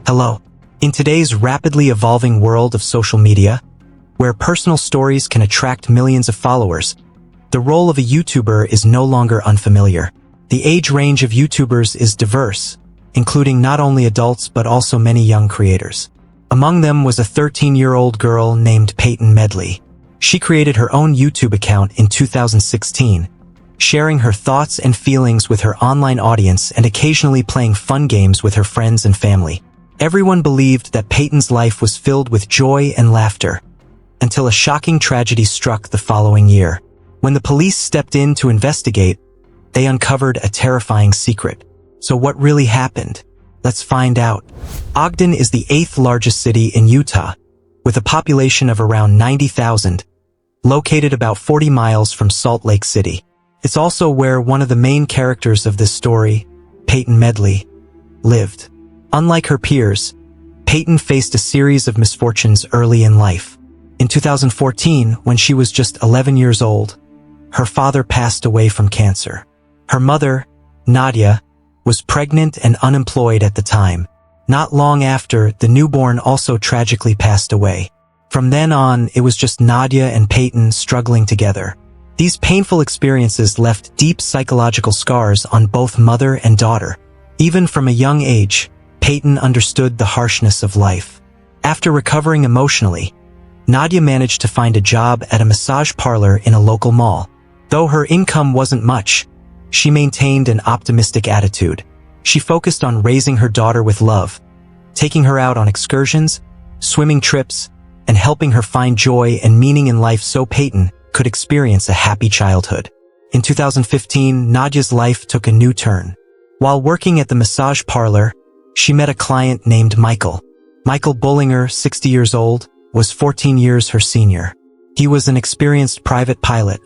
Hello. In today's rapidly evolving world of social media, where personal stories can attract millions of followers, the role of a YouTuber is no longer unfamiliar. The age range of YouTubers is diverse, including not only adults but also many young creators. Among them was a 13-year-old girl named Peyton Medley. She created her own YouTube account in 2016, sharing her thoughts and feelings with her online audience and occasionally playing fun games with her friends and family. Everyone believed that Peyton's life was filled with joy and laughter, until a shocking tragedy struck the following year. When the police stepped in to investigate, they uncovered a terrifying secret. So what really happened? Let's find out. Ogden is the 8th largest city in Utah, with a population of around 90,000, located about 40 miles from Salt Lake City. It's also where one of the main characters of this story, Peyton Medley, lived. Unlike her peers, Peyton faced a series of misfortunes early in life. In 2014, when she was just 11 years old, her father passed away from cancer. Her mother, Nadia, was pregnant and unemployed at the time. Not long after, the newborn also tragically passed away. From then on, it was just Nadia and Peyton struggling together. These painful experiences left deep psychological scars on both mother and daughter. Even from a young age, Peyton understood the harshness of life. After recovering emotionally, Nadia managed to find a job at a massage parlor in a local mall. Though her income wasn't much, she maintained an optimistic attitude. She focused on raising her daughter with love, taking her out on excursions, swimming trips, and helping her find joy and meaning in life so Peyton could experience a happy childhood. In 2015, Nadia's life took a new turn. While working at the massage parlor, she met a client named Michael. Michael Bullinger, 60 years old, was 14 years her senior. He was an experienced private pilot,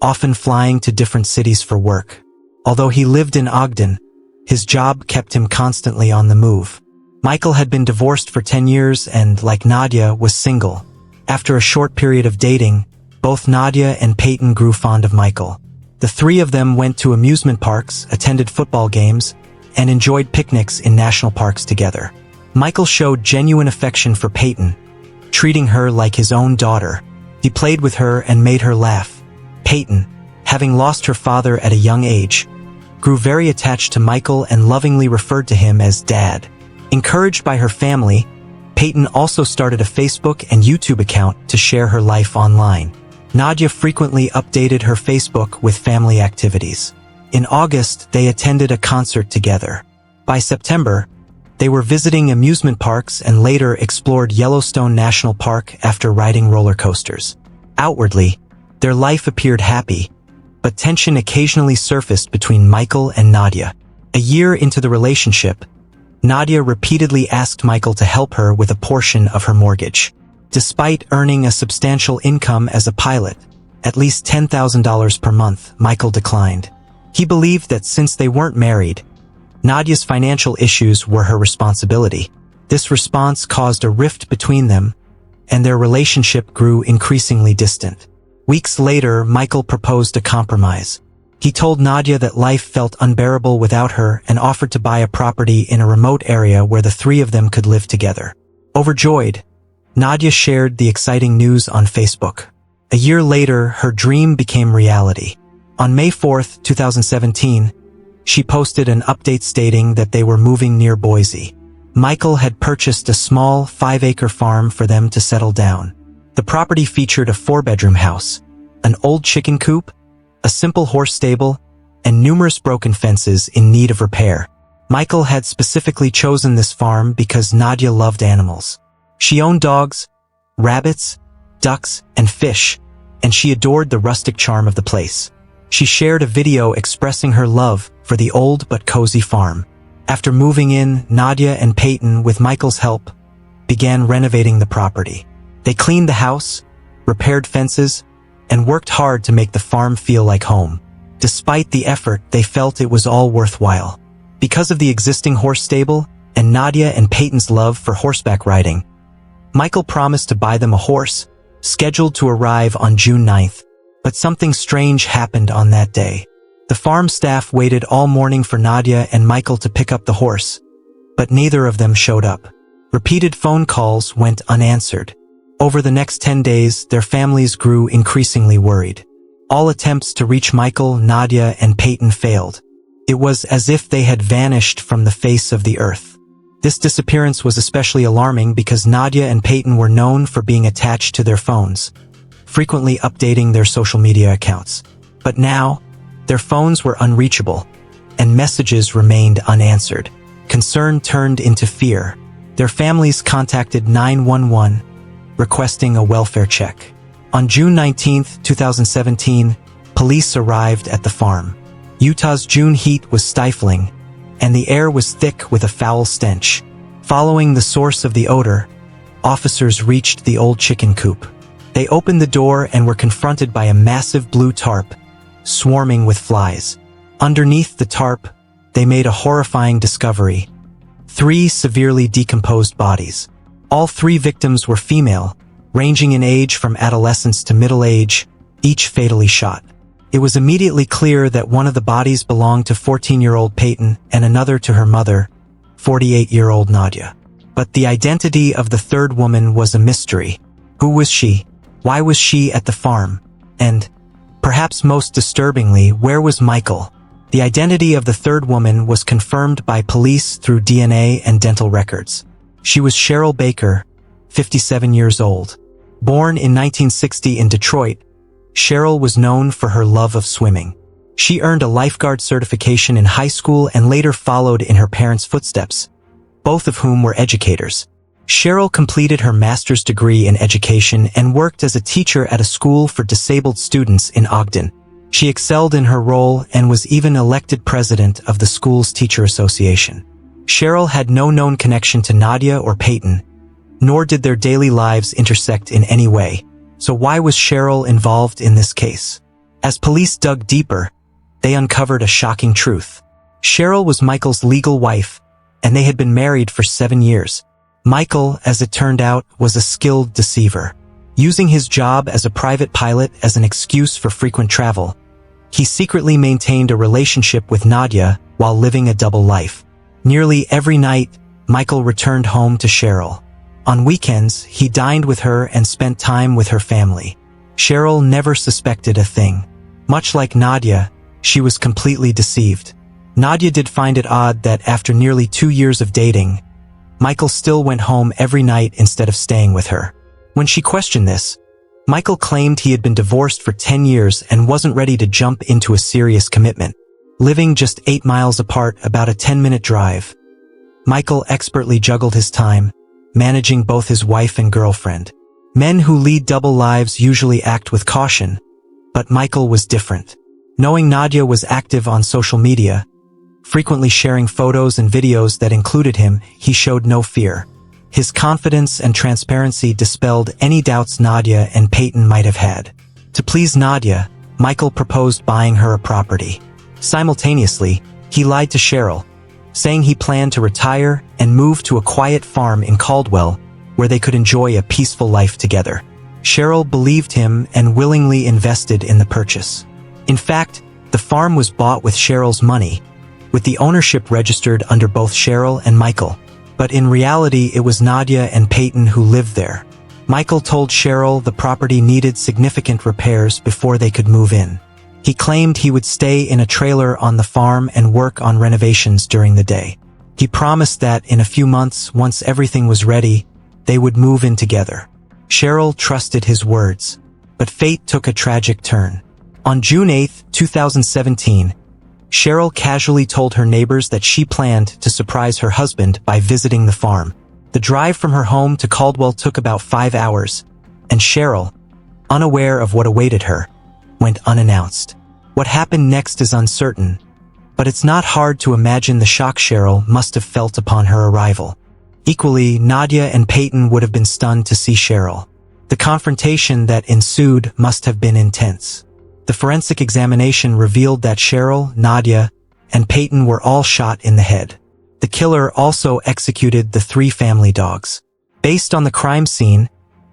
often flying to different cities for work. Although he lived in Ogden, his job kept him constantly on the move. Michael had been divorced for 10 years and, like Nadia, was single. After a short period of dating, both Nadia and Peyton grew fond of Michael. The three of them went to amusement parks, attended football games, and enjoyed picnics in national parks together. Michael showed genuine affection for Peyton, treating her like his own daughter. He played with her and made her laugh. Peyton, having lost her father at a young age, grew very attached to Michael and lovingly referred to him as Dad. Encouraged by her family, Peyton also started a Facebook and YouTube account to share her life online. Nadia frequently updated her Facebook with family activities. In August, they attended a concert together. By September, they were visiting amusement parks and later explored Yellowstone National Park after riding roller coasters. Outwardly, their life appeared happy, but tension occasionally surfaced between Michael and Nadia. A year into the relationship, Nadia repeatedly asked Michael to help her with a portion of her mortgage. Despite earning a substantial income as a pilot, at least $10,000 per month, Michael declined. He believed that since they weren't married, Nadia's financial issues were her responsibility. This response caused a rift between them, and their relationship grew increasingly distant. Weeks later, Michael proposed a compromise. He told Nadia that life felt unbearable without her and offered to buy a property in a remote area where the three of them could live together. Overjoyed, Nadia shared the exciting news on Facebook. A year later, her dream became reality. On May 4, 2017, she posted an update stating that they were moving near Boise. Michael had purchased a small 5-acre farm for them to settle down. The property featured a 4-bedroom house, an old chicken coop, a simple horse stable, and numerous broken fences in need of repair. Michael had specifically chosen this farm because Nadia loved animals. She owned dogs, rabbits, ducks, and fish, and she adored the rustic charm of the place. She shared a video expressing her love for the old but cozy farm. After moving in, Nadia and Peyton, with Michael's help, began renovating the property. They cleaned the house, repaired fences, and worked hard to make the farm feel like home. Despite the effort, they felt it was all worthwhile. Because of the existing horse stable and Nadia and Peyton's love for horseback riding, Michael promised to buy them a horse, scheduled to arrive on June 9th. But something strange happened on that day. The farm staff waited all morning for Nadia and Michael to pick up the horse, but neither of them showed up. Repeated phone calls went unanswered. Over the next 10 days, their families grew increasingly worried. All attempts to reach Michael, Nadia, and Peyton failed. It was as if they had vanished from the face of the earth. This disappearance was especially alarming because Nadia and Peyton were known for being attached to their phones, frequently updating their social media accounts. But now, their phones were unreachable, and messages remained unanswered. Concern turned into fear. Their families contacted 911, requesting a welfare check. On June 19, 2017, police arrived at the farm. Utah's June heat was stifling, and the air was thick with a foul stench. Following the source of the odor, officers reached the old chicken coop. They opened the door and were confronted by a massive blue tarp, swarming with flies. Underneath the tarp, they made a horrifying discovery: 3 severely decomposed bodies. All 3 victims were female, ranging in age from adolescence to middle age, each fatally shot. It was immediately clear that one of the bodies belonged to 14-year-old Peyton and another to her mother, 48-year-old Nadia. But the identity of the third woman was a mystery. Who was she? Why was she at the farm? And, perhaps most disturbingly, where was Michael? The identity of the third woman was confirmed by police through DNA and dental records. She was Cheryl Baker, 57 years old. Born in 1960 in Detroit, Cheryl was known for her love of swimming. She earned a lifeguard certification in high school and later followed in her parents' footsteps, both of whom were educators. Cheryl completed her master's degree in education and worked as a teacher at a school for disabled students in Ogden. She excelled in her role and was even elected president of the school's teacher association. Cheryl had no known connection to Nadia or Peyton, nor did their daily lives intersect in any way. So why was Cheryl involved in this case? As police dug deeper, they uncovered a shocking truth. Cheryl was Michael's legal wife, and they had been married for 7 years. Michael, as it turned out, was a skilled deceiver. Using his job as a private pilot as an excuse for frequent travel, he secretly maintained a relationship with Nadia while living a double life. Nearly every night, Michael returned home to Cheryl. On weekends, he dined with her and spent time with her family. Cheryl never suspected a thing. Much like Nadia, she was completely deceived. Nadia did find it odd that after nearly 2 years of dating, Michael still went home every night instead of staying with her. When she questioned this, Michael claimed he had been divorced for 10 years and wasn't ready to jump into a serious commitment. Living just 8 miles apart, about a 10-minute drive, Michael expertly juggled his time, managing both his wife and girlfriend. Men who lead double lives usually act with caution, but Michael was different. Knowing Nadia was active on social media, frequently sharing photos and videos that included him, he showed no fear. His confidence and transparency dispelled any doubts Nadia and Peyton might have had. To please Nadia, Michael proposed buying her a property. Simultaneously, he lied to Cheryl, saying he planned to retire and move to a quiet farm in Caldwell where they could enjoy a peaceful life together. Cheryl believed him and willingly invested in the purchase. In fact, the farm was bought with Cheryl's money, with the ownership registered under both Cheryl and Michael. But in reality, it was Nadia and Peyton who lived there. Michael told Cheryl the property needed significant repairs before they could move in. He claimed he would stay in a trailer on the farm and work on renovations during the day. He promised that in a few months, once everything was ready, they would move in together. Cheryl trusted his words, but fate took a tragic turn. On June 8, 2017, Cheryl casually told her neighbors that she planned to surprise her husband by visiting the farm. The drive from her home to Caldwell took about 5 hours, and Cheryl, unaware of what awaited her, went unannounced. What happened next is uncertain, but it's not hard to imagine the shock Cheryl must have felt upon her arrival. Equally, Nadia and Peyton would have been stunned to see Cheryl. The confrontation that ensued must have been intense. The forensic examination revealed that Cheryl, Nadia, and Peyton were all shot in the head. The killer also executed the 3 family dogs. Based on the crime scene,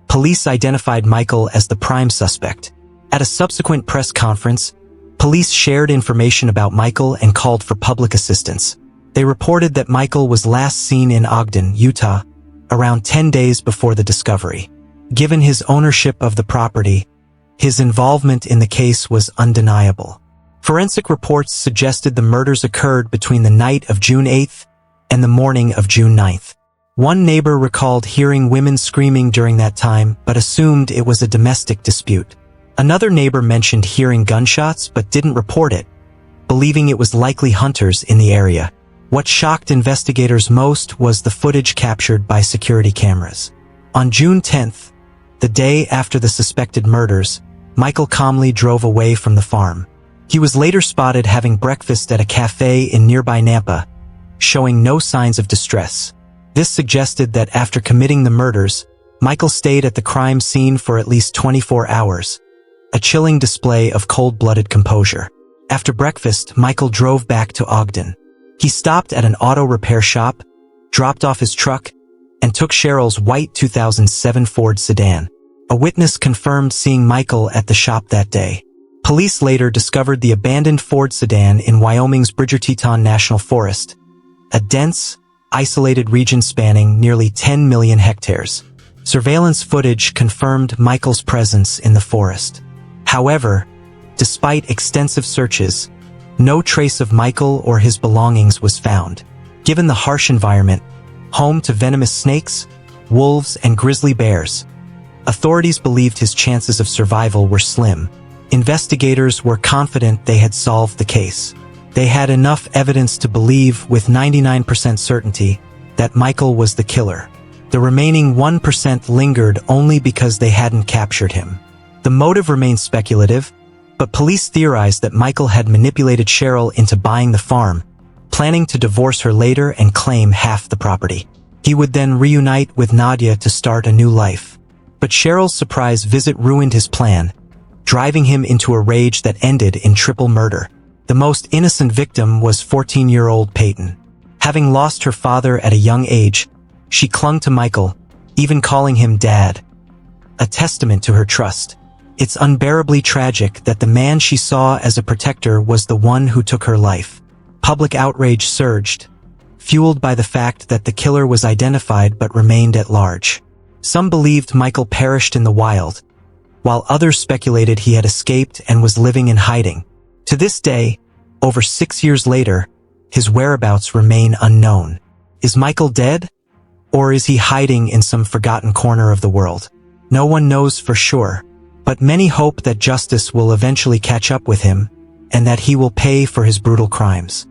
police identified Michael as the prime suspect. At a subsequent press conference, police shared information about Michael and called for public assistance. They reported that Michael was last seen in Ogden, Utah, around 10 days before the discovery. Given his ownership of the property, his involvement in the case was undeniable. Forensic reports suggested the murders occurred between the night of June 8th and the morning of June 9th. One neighbor recalled hearing women screaming during that time, but assumed it was a domestic dispute. Another neighbor mentioned hearing gunshots but didn't report it, believing it was likely hunters in the area. What shocked investigators most was the footage captured by security cameras. On June 10th, the day after the suspected murders, Michael calmly drove away from the farm. He was later spotted having breakfast at a cafe in nearby Nampa, showing no signs of distress. This suggested that after committing the murders, Michael stayed at the crime scene for at least 24 hours, a chilling display of cold-blooded composure. After breakfast, Michael drove back to Ogden. He stopped at an auto repair shop, dropped off his truck, and took Cheryl's white 2007 Ford sedan. A witness confirmed seeing Michael at the shop that day. Police later discovered the abandoned Ford sedan in Wyoming's Bridger-Teton National Forest, a dense, isolated region spanning nearly 10 million hectares. Surveillance footage confirmed Michael's presence in the forest. However, despite extensive searches, no trace of Michael or his belongings was found. Given the harsh environment, home to venomous snakes, wolves, and grizzly bears, authorities believed his chances of survival were slim. Investigators were confident they had solved the case. They had enough evidence to believe with 99% certainty that Michael was the killer. The remaining 1% lingered only because they hadn't captured him. The motive remains speculative, but police theorized that Michael had manipulated Cheryl into buying the farm, planning to divorce her later and claim half the property. He would then reunite with Nadia to start a new life. But Cheryl's surprise visit ruined his plan, driving him into a rage that ended in triple murder. The most innocent victim was 14-year-old Peyton. Having lost her father at a young age, she clung to Michael, even calling him Dad, a testament to her trust. It's unbearably tragic that the man she saw as a protector was the one who took her life. Public outrage surged, fueled by the fact that the killer was identified but remained at large. Some believed Michael perished in the wild, while others speculated he had escaped and was living in hiding. To this day, over 6 years later, his whereabouts remain unknown. Is Michael dead? Or is he hiding in some forgotten corner of the world? No one knows for sure, but many hope that justice will eventually catch up with him and that he will pay for his brutal crimes.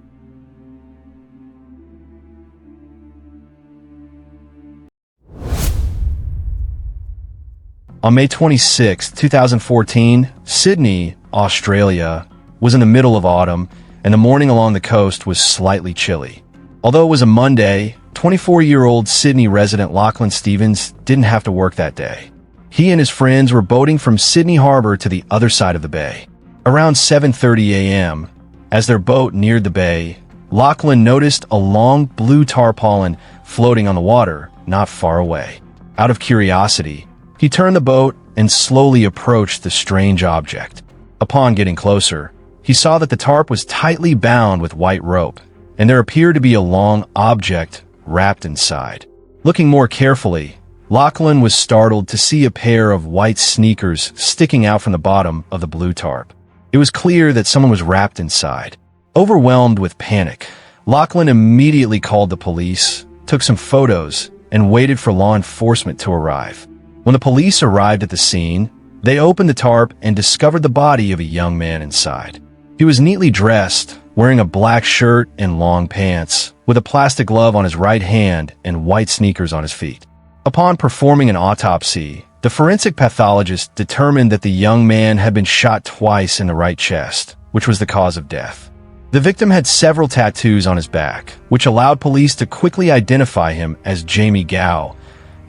On May 26, 2014, Sydney, Australia, was in the middle of autumn, and the morning along the coast was slightly chilly. Although it was a Monday, 24-year-old Sydney resident Lachlan Stevens didn't have to work that day. He and his friends were boating from Sydney Harbor to the other side of the bay. Around 7:30 a.m., as their boat neared the bay, Lachlan noticed a long blue tarpaulin floating on the water not far away. Out of curiosity, he turned the boat and slowly approached the strange object. Upon getting closer, he saw that the tarp was tightly bound with white rope, and there appeared to be a long object wrapped inside. Looking more carefully, Lachlan was startled to see a pair of white sneakers sticking out from the bottom of the blue tarp. It was clear that someone was wrapped inside. Overwhelmed with panic, Lachlan immediately called the police, took some photos, and waited for law enforcement to arrive. When the police arrived at the scene, they opened the tarp and discovered the body of a young man inside. He was neatly dressed, wearing a black shirt and long pants, with a plastic glove on his right hand and white sneakers on his feet. Upon performing an autopsy, the forensic pathologist determined that the young man had been shot twice in the right chest, which was the cause of death. The victim had several tattoos on his back, which allowed police to quickly identify him as Jamie Gao,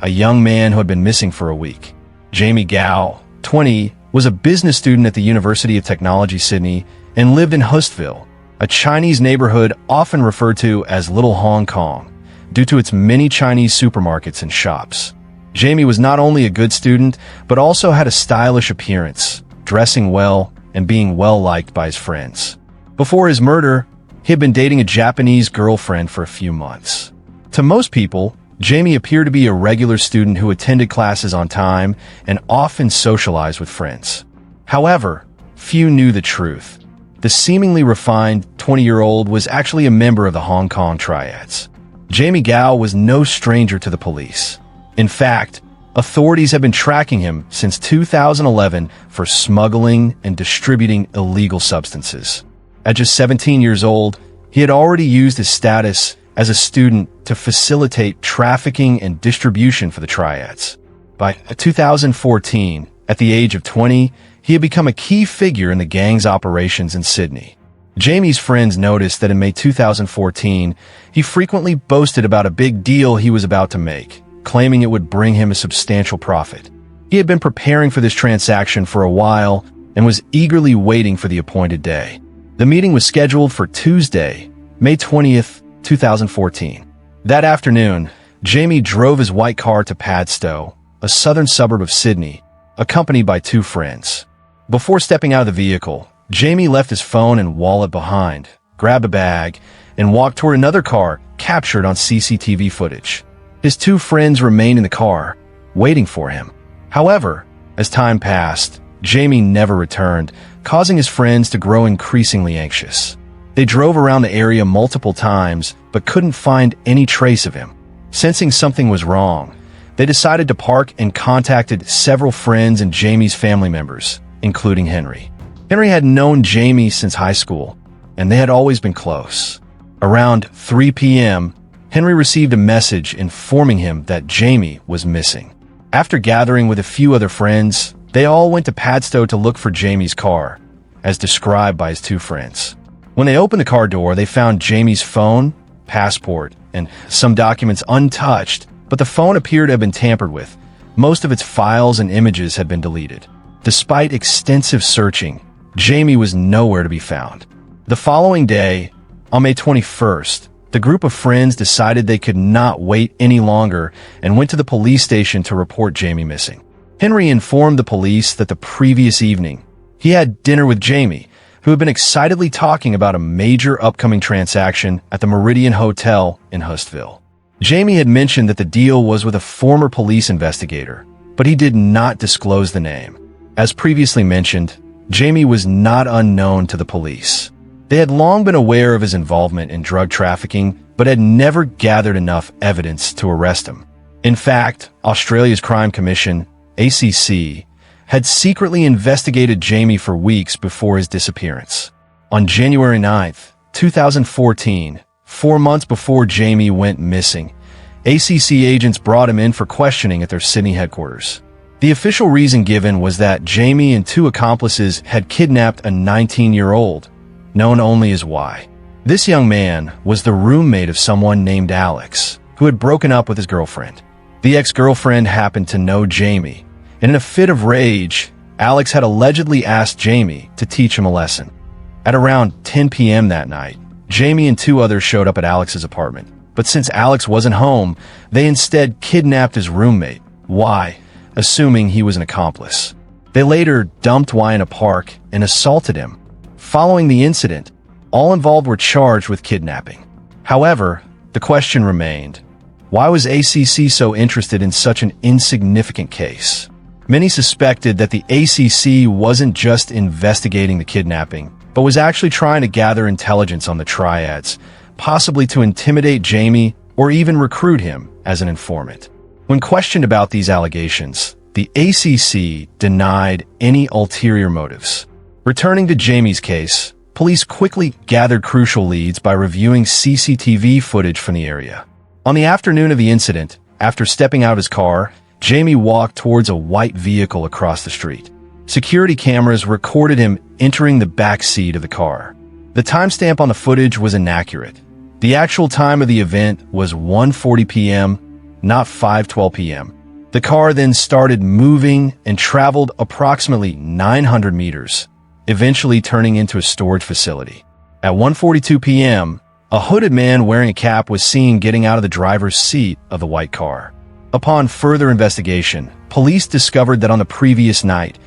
a young man who had been missing for a week. Jamie Gao, 20, was a business student at the University of Technology, Sydney, and lived in Hustville, a Chinese neighborhood often referred to as Little Hong Kong, due to its many Chinese supermarkets and shops. Jamie was not only a good student, but also had a stylish appearance, dressing well, and being well-liked by his friends. Before his murder, He had been dating a Japanese girlfriend for a few months. To most people, Jamie appeared to be a regular student who attended classes on time and often socialized with friends. However, few knew the truth. The seemingly refined 20-year-old was actually a member of the Hong Kong triads. Jamie Gao was no stranger to the police. In fact, authorities have been tracking him since 2011 for smuggling and distributing illegal substances. At just 17 years old, he had already used his status as a student to facilitate trafficking and distribution for the triads. By 2014, at the age of 20, he had become a key figure in the gang's operations in Sydney. Jamie's friends noticed that in May 2014, he frequently boasted about a big deal he was about to make, claiming it would bring him a substantial profit. He had been preparing for this transaction for a while and was eagerly waiting for the appointed day. The meeting was scheduled for Tuesday, May 20th, 2014. That afternoon, Jamie drove his white car to Padstow, a southern suburb of Sydney, accompanied by two friends. Before stepping out of the vehicle, Jamie left his phone and wallet behind, grabbed a bag, and walked toward another car captured on CCTV footage. His two friends remained in the car, waiting for him. However, as time passed, Jamie never returned, causing his friends to grow increasingly anxious. They drove around the area multiple times, but couldn't find any trace of him. Sensing something was wrong, they decided to park and contacted several friends and Jamie's family members, including Henry. Henry had known Jamie since high school, and they had always been close. Around 3 p.m., Henry received a message informing him that Jamie was missing. After gathering with a few other friends, they all went to Padstow to look for Jamie's car, as described by his two friends. When they opened the car door, they found Jamie's phone, passport, and some documents untouched, but the phone appeared to have been tampered with. Most of its files and images had been deleted. Despite extensive searching, Jamie was nowhere to be found. The following day, on May 21st, the group of friends decided they could not wait any longer and went to the police station to report Jamie missing. Henry informed the police that the previous evening, he had dinner with Jamie, who had been excitedly talking about a major upcoming transaction at the Meridian Hotel in Hustville. Jamie had mentioned that the deal was with a former police investigator, but he did not disclose the name. As previously mentioned, Jamie was not unknown to the police. They had long been aware of his involvement in drug trafficking, but had never gathered enough evidence to arrest him. In fact, Australia's Crime Commission, ACC, had secretly investigated Jamie for weeks before his disappearance. On January 9th, 2014, 4 months before Jamie went missing, ACC agents brought him in for questioning at their Sydney headquarters. The official reason given was that Jamie and two accomplices had kidnapped a 19-year-old, known only as Y. This young man was the roommate of someone named Alex, who had broken up with his girlfriend. The ex-girlfriend happened to know Jamie, and in a fit of rage, Alex had allegedly asked Jamie to teach him a lesson. At around 10 p.m. that night, Jamie and two others showed up at Alex's apartment, but since Alex wasn't home, they instead kidnapped his roommate, Y, assuming he was an accomplice. They later dumped Y in a park and assaulted him. Following the incident, all involved were charged with kidnapping. However, the question remained, why was ACC so interested in such an insignificant case? Many suspected that the ACC wasn't just investigating the kidnapping, but was actually trying to gather intelligence on the triads, possibly to intimidate Jamie or even recruit him as an informant. When questioned about these allegations, the ACC denied any ulterior motives. Returning to Jamie's case, police quickly gathered crucial leads by reviewing CCTV footage from the area. On the afternoon of the incident, after stepping out of his car, Jamie walked towards a white vehicle across the street. Security cameras recorded him entering the back seat of the car. The timestamp on the footage was inaccurate. The actual time of the event was 1:40 p.m., not 5:12 p.m. The car then started moving and traveled approximately 900 meters, eventually turning into a storage facility. At 1:42 p.m., a hooded man wearing a cap was seen getting out of the driver's seat of the white car. Upon further investigation, police discovered that on the previous night,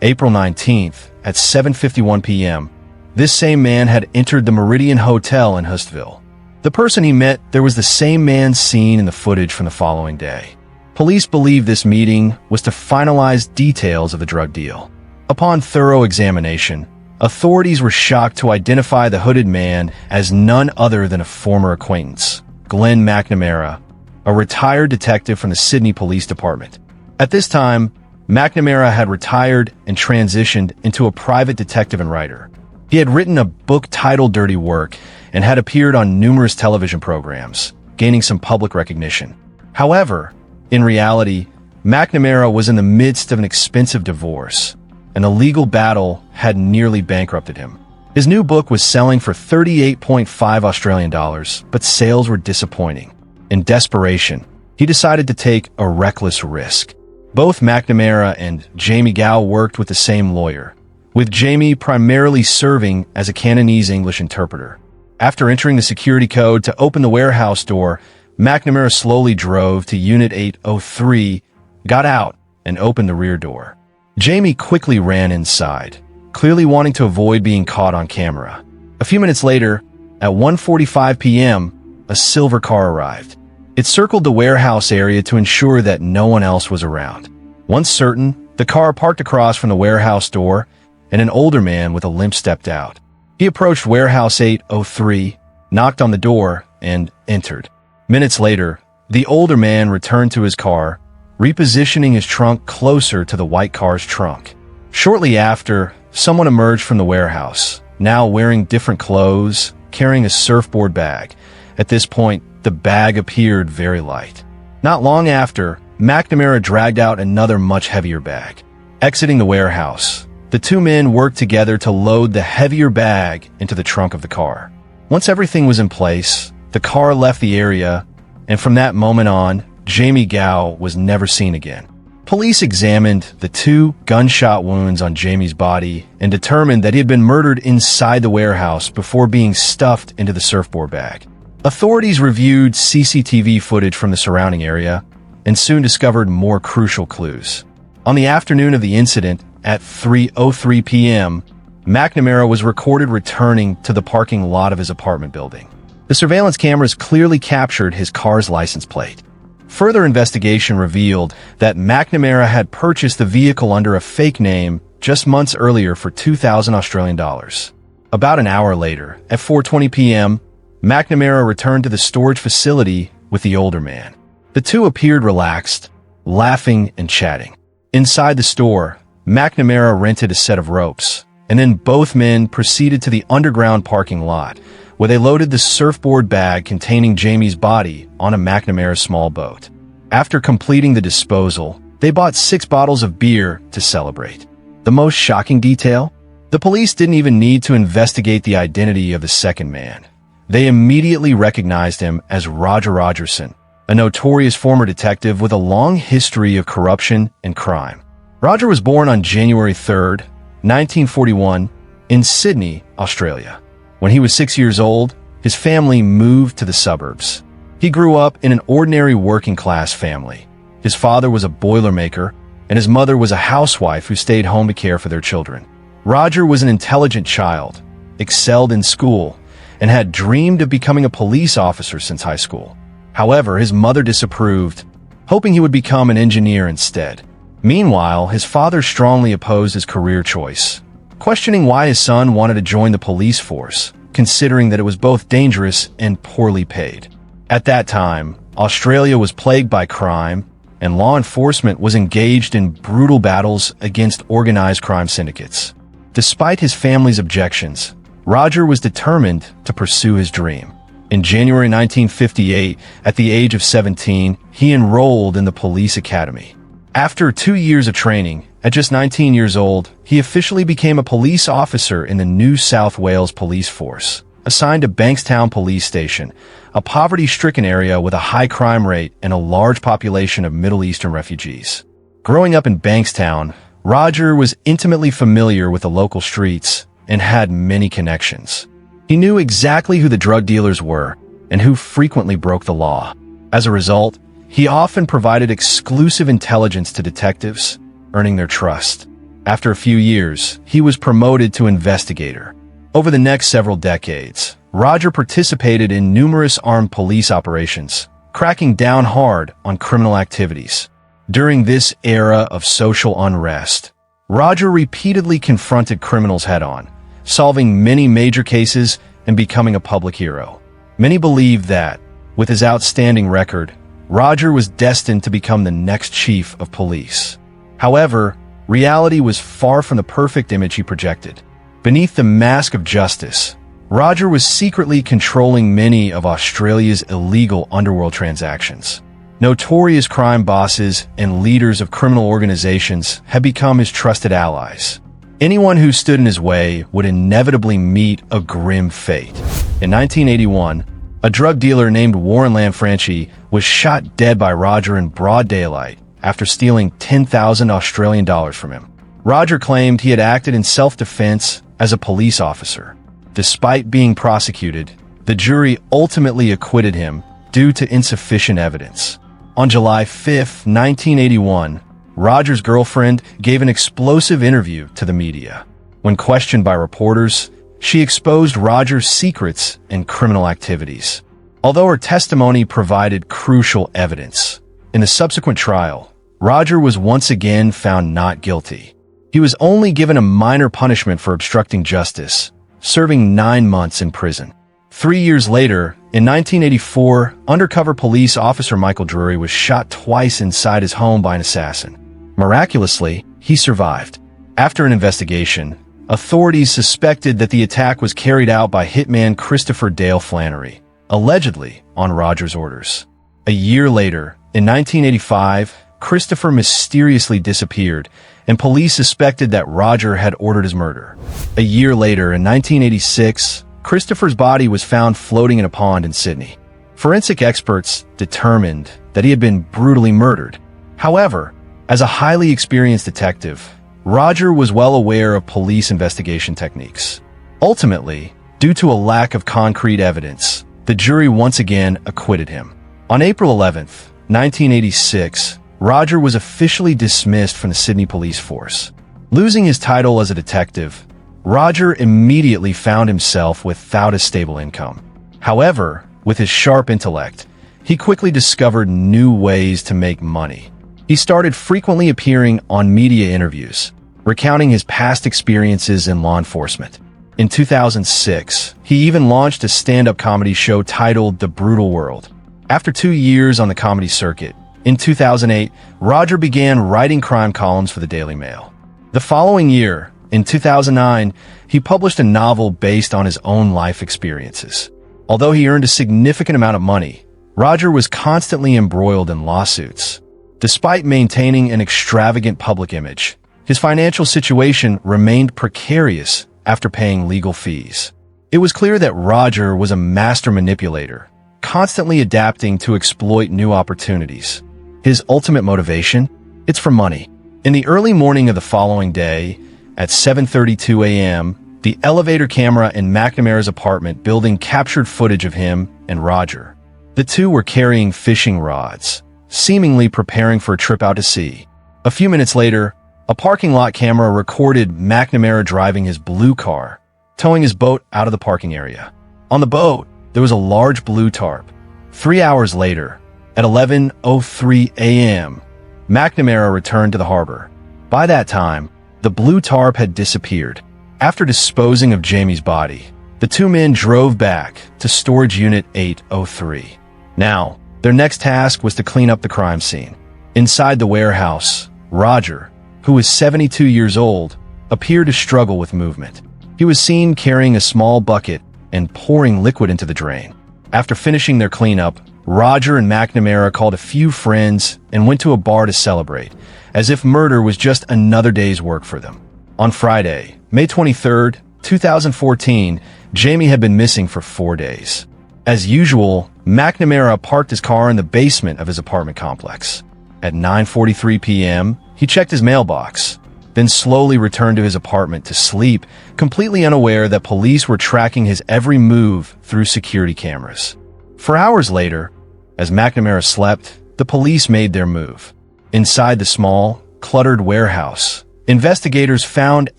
April 19th, at 7:51 p.m., This same man had entered the Meridian Hotel in Hustville. The person he met there was the same man seen in the footage from the following day. Police believe this meeting was to finalize details of the drug deal. Upon thorough examination, authorities were shocked to identify the hooded man as none other than a former acquaintance, Glenn McNamara, a retired detective from the Sydney Police Department. At this time, McNamara had retired and transitioned into a private detective and writer. He had written a book titled Dirty Work and had appeared on numerous television programs, gaining some public recognition. However, in reality, McNamara was in the midst of an expensive divorce, and a legal battle had nearly bankrupted him. His new book was selling for 38.5 Australian dollars, but sales were disappointing. In desperation, he decided to take a reckless risk. Both McNamara and Jamie Gow worked with the same lawyer, with Jamie primarily serving as a Cantonese English interpreter. After entering the security code to open the warehouse door, McNamara slowly drove to Unit 803, got out, and opened the rear door. Jamie quickly ran inside, clearly wanting to avoid being caught on camera. A few minutes later, at 1:45 p.m., a silver car arrived. It circled the warehouse area to ensure that no one else was around. Once certain, the car parked across from the warehouse door, and an older man with a limp stepped out. He approached Warehouse 803, knocked on the door, and entered. Minutes later, the older man returned to his car, repositioning his trunk closer to the white car's trunk. Shortly after, someone emerged from the warehouse, now wearing different clothes, carrying a surfboard bag. At this point, the bag appeared very light. Not long after, McNamara dragged out another much heavier bag. Exiting the warehouse, the two men worked together to load the heavier bag into the trunk of the car. Once everything was in place, the car left the area, and from that moment on, Jamie Gow was never seen again. Police examined the 2 gunshot wounds on Jamie's body and determined that he had been murdered inside the warehouse before being stuffed into the surfboard bag. Authorities reviewed CCTV footage from the surrounding area and soon discovered more crucial clues. On the afternoon of the incident, at 3:03 p.m., McNamara was recorded returning to the parking lot of his apartment building. The surveillance cameras clearly captured his car's license plate. Further investigation revealed that McNamara had purchased the vehicle under a fake name just months earlier for 2,000 Australian dollars. About an hour later, at 4:20 p.m., McNamara returned to the storage facility with the older man. The two appeared relaxed, laughing and chatting. Inside the store, McNamara rented a set of ropes, and then both men proceeded to the underground parking lot, where they loaded the surfboard bag containing Jamie's body on a McNamara small boat. After completing the disposal, they bought 6 bottles of beer to celebrate. The most shocking detail? The police didn't even need to investigate the identity of the second man. They immediately recognized him as Roger Rogerson, a notorious former detective with a long history of corruption and crime. Roger was born on January 3, 1941, in Sydney, Australia. When he was 6 years old, his family moved to the suburbs. He grew up in an ordinary working-class family. His father was a boilermaker, and his mother was a housewife who stayed home to care for their children. Roger was an intelligent child, excelled in school, and had dreamed of becoming a police officer since high school. However, his mother disapproved, hoping he would become an engineer instead. Meanwhile, his father strongly opposed his career choice, questioning why his son wanted to join the police force, considering that it was both dangerous and poorly paid. At that time, Australia was plagued by crime, and law enforcement was engaged in brutal battles against organized crime syndicates. Despite his family's objections, Roger was determined to pursue his dream. In January 1958, at the age of 17, he enrolled in the police academy. After 2 years of training, at just 19 years old, he officially became a police officer in the New South Wales Police Force, assigned to Bankstown Police Station, a poverty-stricken area with a high crime rate and a large population of Middle Eastern refugees. Growing up in Bankstown, Roger was intimately familiar with the local streets and had many connections. He knew exactly who the drug dealers were and who frequently broke the law. As a result, he often provided exclusive intelligence to detectives, earning their trust. After a few years, he was promoted to investigator. Over the next several decades, Roger participated in numerous armed police operations, cracking down hard on criminal activities. During this era of social unrest, Roger repeatedly confronted criminals head-on, solving many major cases and becoming a public hero. Many believe that, with his outstanding record, Roger was destined to become the next chief of police. However, reality was far from the perfect image he projected. Beneath the mask of justice, Roger was secretly controlling many of Australia's illegal underworld transactions. Notorious crime bosses and leaders of criminal organizations had become his trusted allies. Anyone who stood in his way would inevitably meet a grim fate. In 1981, a drug dealer named Warren Lanfranchi was shot dead by Roger in broad daylight after stealing 10,000 Australian dollars from him. Roger claimed he had acted in self-defense as a police officer. Despite being prosecuted, the jury ultimately acquitted him due to insufficient evidence. On July 5, 1981, Roger's girlfriend gave an explosive interview to the media. When questioned by reporters, she exposed Roger's secrets and criminal activities. Although her testimony provided crucial evidence, in the subsequent trial, Roger was once again found not guilty. He was only given a minor punishment for obstructing justice, serving 9 months in prison. 3 years later, in 1984, undercover police officer Michael Drury was shot twice inside his home by an assassin. Miraculously, he survived. After an investigation, authorities suspected that the attack was carried out by hitman Christopher Dale Flannery, allegedly on Roger's orders. A year later, in 1985, Christopher mysteriously disappeared, and police suspected that Roger had ordered his murder. A year later, in 1986, Christopher's body was found floating in a pond in Sydney. Forensic experts determined that he had been brutally murdered. However, as a highly experienced detective, Roger was well aware of police investigation techniques. Ultimately, due to a lack of concrete evidence, the jury once again acquitted him. On April 11, 1986, Roger was officially dismissed from the Sydney police force. Losing his title as a detective, Roger immediately found himself without a stable income. However, with his sharp intellect, he quickly discovered new ways to make money. He started frequently appearing on media interviews, recounting his past experiences in law enforcement. In 2006, he even launched a stand-up comedy show titled The Brutal World. After 2 years on the comedy circuit, in 2008, Roger began writing crime columns for the Daily Mail. The following year, in 2009, he published a novel based on his own life experiences. Although he earned a significant amount of money, Roger was constantly embroiled in lawsuits. Despite maintaining an extravagant public image, his financial situation remained precarious after paying legal fees. It was clear that Roger was a master manipulator, constantly adapting to exploit new opportunities. His ultimate motivation? It's for money. In the early morning of the following day, at 7:32 a.m., the elevator camera in McNamara's apartment building captured footage of him and Roger. The two were carrying fishing rods, seemingly preparing for a trip out to sea. A few minutes later, a parking lot camera recorded McNamara driving his blue car, towing his boat out of the parking area. On the boat, there was a large blue tarp. 3 hours later, at 11:03 a.m., McNamara returned to the harbor. By that time, the blue tarp had disappeared. After disposing of Jamie's body, the two men drove back to Storage Unit 803. Now, their next task was to clean up the crime scene. Inside the warehouse, Roger, who was 72 years old, appeared to struggle with movement. He was seen carrying a small bucket and pouring liquid into the drain. After finishing their cleanup, Roger and McNamara called a few friends and went to a bar to celebrate, as if murder was just another day's work for them. On Friday, May 23, 2014, Jamie had been missing for 4 days. As usual, McNamara parked his car in the basement of his apartment complex. At 9:43 p.m., he checked his mailbox, then slowly returned to his apartment to sleep, completely unaware that police were tracking his every move through security cameras. 4 hours later, as McNamara slept, the police made their move. Inside the small, cluttered warehouse, investigators found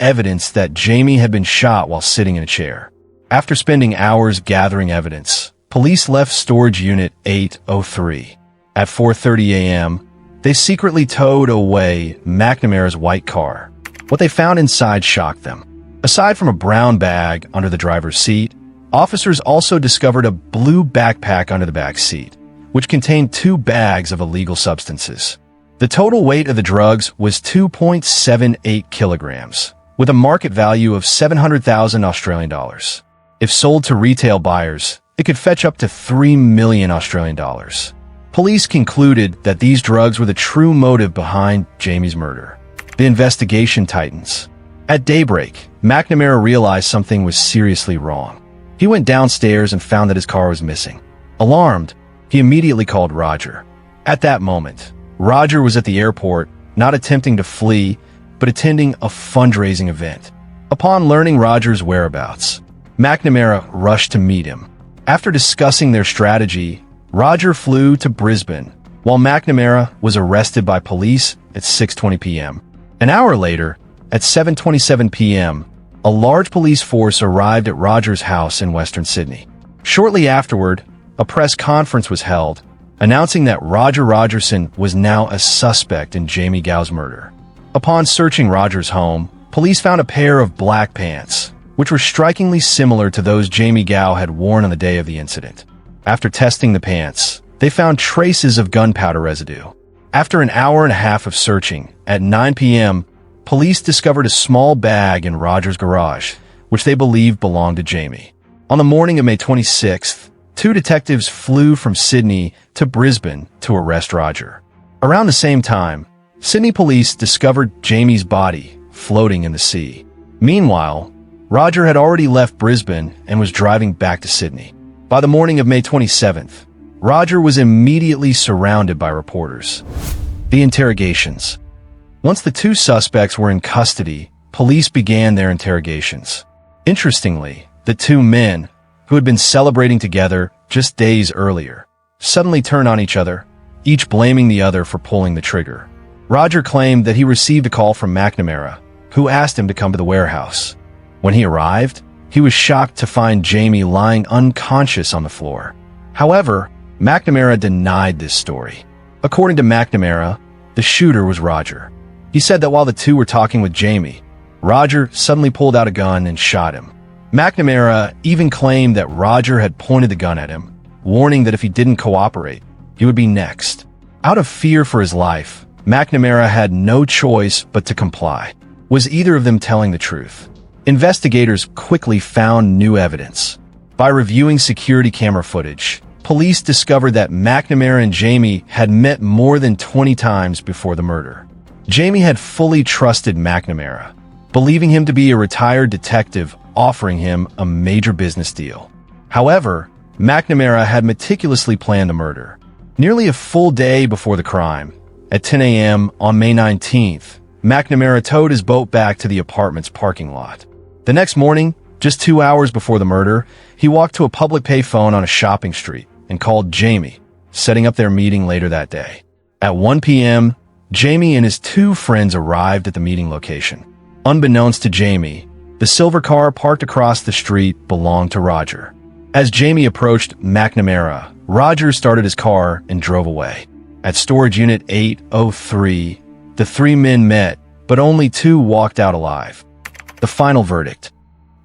evidence that Jamie had been shot while sitting in a chair. After spending hours gathering evidence, police left storage unit 803. At 4:30 a.m., they secretly towed away McNamara's white car. What they found inside shocked them. Aside from a brown bag under the driver's seat, officers also discovered a blue backpack under the back seat, which contained 2 bags of illegal substances. The total weight of the drugs was 2.78 kilograms, with a market value of 700,000 Australian dollars. If sold to retail buyers, it could fetch up to 3 million Australian dollars. Police concluded that these drugs were the true motive behind Jamie's murder. The investigation tightens. At daybreak, McNamara realized something was seriously wrong. He went downstairs and found that his car was missing. Alarmed, he immediately called Roger. At that moment, Roger was at the airport, not attempting to flee, but attending a fundraising event. Upon learning Roger's whereabouts, McNamara rushed to meet him. After discussing their strategy, Roger flew to Brisbane, while McNamara was arrested by police at 6:20 p.m. An hour later, at 7:27 p.m., a large police force arrived at Roger's house in Western Sydney. Shortly afterward, a press conference was held, announcing that Roger Rogerson was now a suspect in Jamie Gow's murder. Upon searching Roger's home, police found a pair of black pants, which were strikingly similar to those Jamie Gow had worn on the day of the incident. After testing the pants, they found traces of gunpowder residue. After an hour and a half of searching, at 9 p.m., police discovered a small bag in Roger's garage, which they believed belonged to Jamie. On the morning of May 26th, 2 detectives flew from Sydney to Brisbane to arrest Roger. Around the same time, Sydney police discovered Jamie's body floating in the sea. Meanwhile, Roger had already left Brisbane and was driving back to Sydney. By the morning of May 27th, Roger was immediately surrounded by reporters. The interrogations. Once the 2 suspects were in custody, police began their interrogations. Interestingly, the 2 men, who had been celebrating together just days earlier, suddenly turned on each other, each blaming the other for pulling the trigger. Roger claimed that he received a call from McNamara, who asked him to come to the warehouse. When he arrived, he was shocked to find Jamie lying unconscious on the floor. However, McNamara denied this story. According to McNamara, the shooter was Roger. He said that while the 2 were talking with Jamie, Roger suddenly pulled out a gun and shot him. McNamara even claimed that Roger had pointed the gun at him, warning that if he didn't cooperate, he would be next. Out of fear for his life, McNamara had no choice but to comply. Was either of them telling the truth? Investigators quickly found new evidence. By reviewing security camera footage, police discovered that McNamara and Jamie had met more than 20 times before the murder. Jamie had fully trusted McNamara, believing him to be a retired detective offering him a major business deal. However, McNamara had meticulously planned the murder. Nearly a full day before the crime, at 10 a.m. on May 19th, McNamara towed his boat back to the apartment's parking lot. The next morning, just 2 hours before the murder, he walked to a public payphone on a shopping street and called Jamie, setting up their meeting later that day. At 1 p.m., Jamie and his 2 friends arrived at the meeting location. Unbeknownst to Jamie, the silver car parked across the street belonged to Roger. As Jamie approached McNamara, Roger started his car and drove away. At storage unit 803, the 3 men met, but only 2 walked out alive. The final verdict.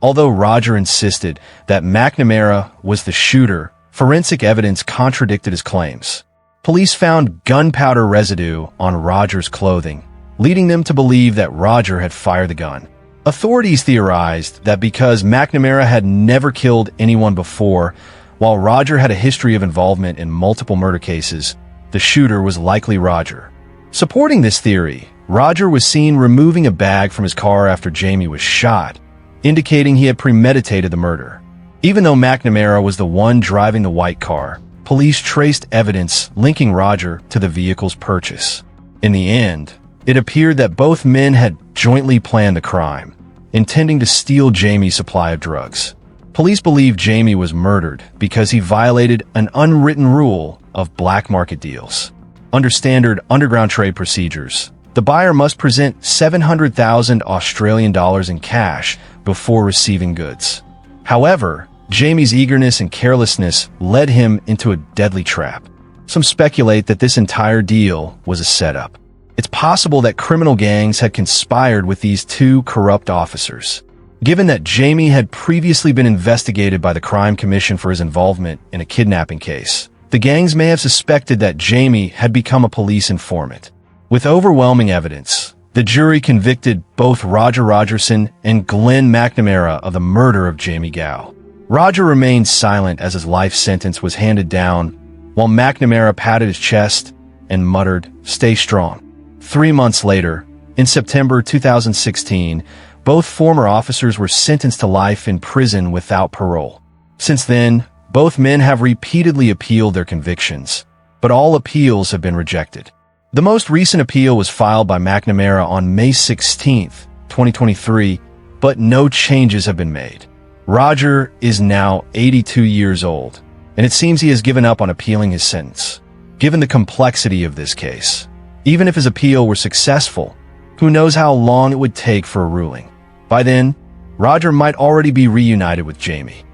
Although Roger insisted that McNamara was the shooter, forensic evidence contradicted his claims. Police found gunpowder residue on Roger's clothing, leading them to believe that Roger had fired the gun. Authorities theorized that because McNamara had never killed anyone before, while Roger had a history of involvement in multiple murder cases, the shooter was likely Roger. Supporting this theory, Roger was seen removing a bag from his car after Jamie was shot, indicating he had premeditated the murder. Even though McNamara was the one driving the white car, police traced evidence linking Roger to the vehicle's purchase. In the end, it appeared that both men had jointly planned the crime, intending to steal Jamie's supply of drugs. Police believe Jamie was murdered because he violated an unwritten rule of black market deals. Under standard underground trade procedures, The buyer must present 700,000 Australian dollars in cash before receiving goods. However, Jamie's eagerness and carelessness led him into a deadly trap. Some speculate that this entire deal was a setup. It's possible that criminal gangs had conspired with these two corrupt officers. Given that Jamie had previously been investigated by the Crime Commission for his involvement in a kidnapping case, the gangs may have suspected that Jamie had become a police informant. With overwhelming evidence, the jury convicted both Roger Rogerson and Glenn McNamara of the murder of Jamie Gow. Roger remained silent as his life sentence was handed down, while McNamara patted his chest and muttered, "Stay strong." 3 months later, in September 2016, both former officers were sentenced to life in prison without parole. Since then, both men have repeatedly appealed their convictions, but all appeals have been rejected. The most recent appeal was filed by McNamara on May 16, 2023, but no changes have been made. Roger is now 82 years old, and it seems he has given up on appealing his sentence. Given the complexity of this case, even if his appeal were successful, who knows how long it would take for a ruling. By then, Roger might already be reunited with Jamie.